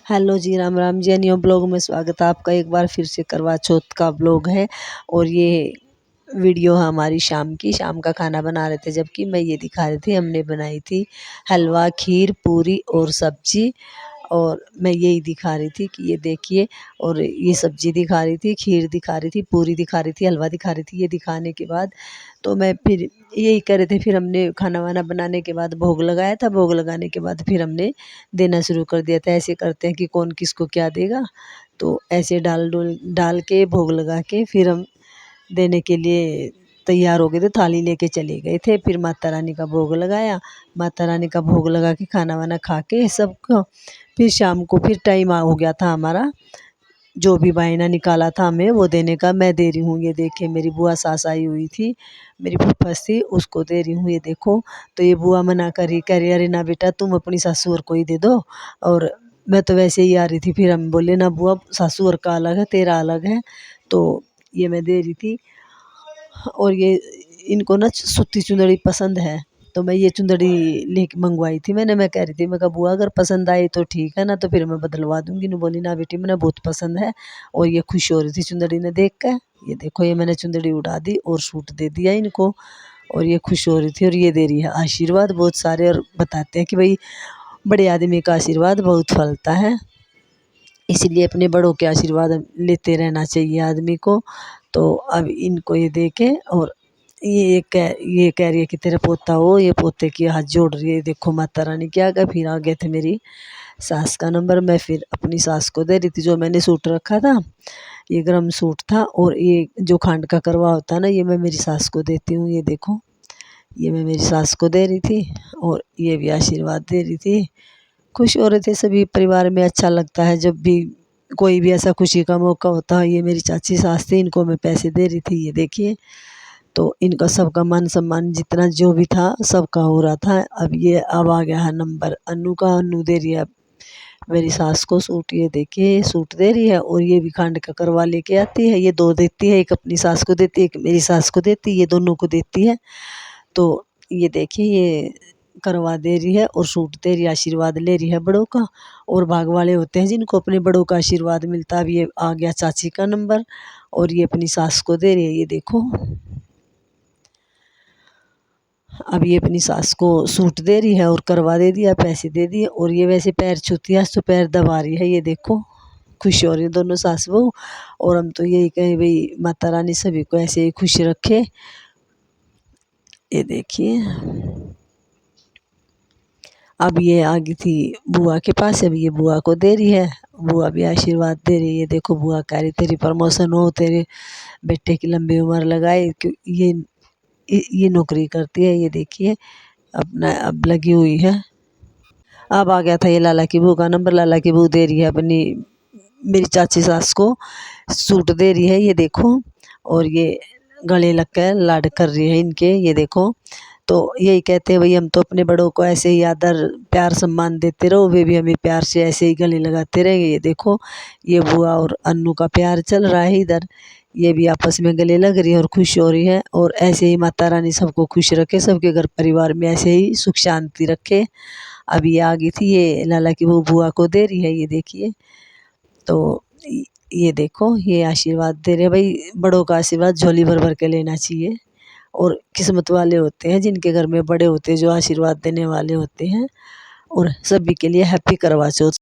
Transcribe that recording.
Hello जी, Ram Ram ji. New blog में स्वागत है आपका एक बार फिर से। करवा चौथ का ब्लॉग है और ये वीडियो है हमारी शाम की। शाम का खाना बना रहे थे, जबकि मैं ये दिखा रही थी हमने बनाई थी हलवा, खीर, पूरी और सब्जी। और मैं यही दिखा रही थी कि ये देखिए, और ये सब्जी दिखा रही थी, खीर दिखा रही थी, पूरी दिखा रही थी, हलवा दिखा रही थी। ये दिखाने के बाद तो मैं फिर यही कर रहे थे। फिर हमने खाना वाना बनाने के बाद भोग लगाया था। भोग लगाने के बाद फिर हमने देना शुरू कर दिया था। ऐसे करते हैं कि कौन किसको क्या देगा, तो ऐसे डाल के भोग लगा के फिर हम देने के लिए तैयार हो गए थे। थाली लेके चले गए थे। फिर माता रानी का भोग लगाया। माता रानी का भोग लगा के खाना वाना खा के सबको फिर शाम को फिर टाइम हो गया था हमारा, जो भी बायना निकाला था हमें वो देने का। मैं दे रही हूँ, ये देखिए मेरी बुआ सास आई हुई थी, मेरी फूफा थी, उसको दे रही हूँ। ये देखो, तो ये बुआ मना करी, कह रही अरे ना बेटा, तुम अपनी सासू और को ही दे दो। और मैं तो वैसे ही आ रही थी। फिर हम बोले ना बुआ, सासू और का अलग है, तेरा अलग है। तो ये मैं दे रही थी। और ये इनको ना सूती चुंदड़ी पसंद है, तो मैं ये चुंदड़ी लेके मंगवाई थी। मैं कह रही थी, मैं कहा बुआ अगर पसंद आई तो ठीक है, ना तो फिर मैं बदलवा दूंगी। नहीं बोली ना बेटी, मैंने बहुत पसंद है। और ये खुश हो रही थी चुंदड़ी ने देख कर। ये देखो, ये मैंने चुंदड़ी उड़ा दी और सूट दे दिया इनको। और ये खुश हो रही थी और ये दे रही है आशीर्वाद बहुत सारे। और बताते हैं कि भाई बड़े आदमी का आशीर्वाद बहुत फलता है, इसलिए अपने बड़ों के आशीर्वाद लेते रहना चाहिए आदमी को। तो अब इनको ये देखे, और ये कह रही है कि तेरा पोता हो। ये पोते की हाथ जोड़ रही है। देखो माता रानी क्या गया। फिर आ गए थे मेरी सास का नंबर। मैं फिर अपनी सास को दे रही थी जो मैंने सूट रखा था। ये गरम सूट था, और ये जो खांड का करवा होता है ना, ये मैं मेरी सास को देती हूँ। ये देखो, ये मैं मेरी सास को दे रही थी और ये भी आशीर्वाद दे रही थी। खुश हो रहे थे सभी परिवार में। अच्छा लगता है जब भी कोई भी ऐसा खुशी का मौका होता है। ये मेरी चाची सास थी, इनको मैं पैसे दे रही थी। ये देखिए, तो इनका सबका मान सम्मान जितना जो भी था सबका हो रहा था। अब आ गया है नंबर अनु का। अनु दे रही है मेरी सास को सूट। ये देखिए, सूट दे रही है और ये भी खांड का करवा लेके आती है। ये दो देती है, एक अपनी सास को देती है, एक मेरी सास को देती है। ये दोनों को देती है। तो ये देखिए, ये करवा दे रही है और सूट दे रही है, आशीर्वाद ले रही है बड़ों का। और भाग वाले होते हैं जिनको अपने बड़ों का आशीर्वाद मिलता है। अब ये आ गया चाची का नंबर और ये अपनी सास को दे रही है। ये देखो, अब ये अपनी सास को सूट दे रही है और करवा दे दिया, पैसे दे दिए। और ये वैसे पैर छूती है तो पैर दबा रही है। ये देखो, खुश हो रही है दोनों सास बहू। और हम तो यही कहें भाई माता रानी सभी को ऐसे ही खुश रखे। ये देखिए, अब ये आ गई थी बुआ के पास। अब ये बुआ को दे रही है, बुआ भी आशीर्वाद दे रही है। देखो, बुआ कह रही तेरी प्रमोशन हो, तेरे बेटे की लंबी उम्र लगाए। ये नौकरी करती है। ये देखिए, अपना अब लगी हुई है। अब आ गया था ये लाला की बहू का नंबर। लाला की बहू दे रही है अपनी मेरी चाची सास को सूट दे रही है। ये देखो, और ये गले लग कर लाड कर रही है इनके। ये देखो, तो यही कहते हैं भाई हम तो अपने बड़ों को ऐसे ही आदर प्यार सम्मान देते रहो, वे भी हमें प्यार से ऐसे ही गले लगाते रहेंगे। ये देखो, ये बुआ और अन्नू का प्यार चल रहा है इधर। ये भी आपस में गले लग रही है और खुश हो रही है। और ऐसे ही माता रानी सबको खुश रखे, सबके घर परिवार में ऐसे ही सुख शांति रखे। अब ये आ गई थी, ये लाला की वो बुआ को दे रही है। ये देखिए, तो ये देखो, ये आशीर्वाद दे रहे हैं। भाई बड़ों का आशीर्वाद झोली भर भर के लेना चाहिए। और किस्मत वाले होते हैं जिनके घर में बड़े होते हैं, जो आशीर्वाद देने वाले होते हैं। और सभी के लिए हैप्पी करवा चौथ।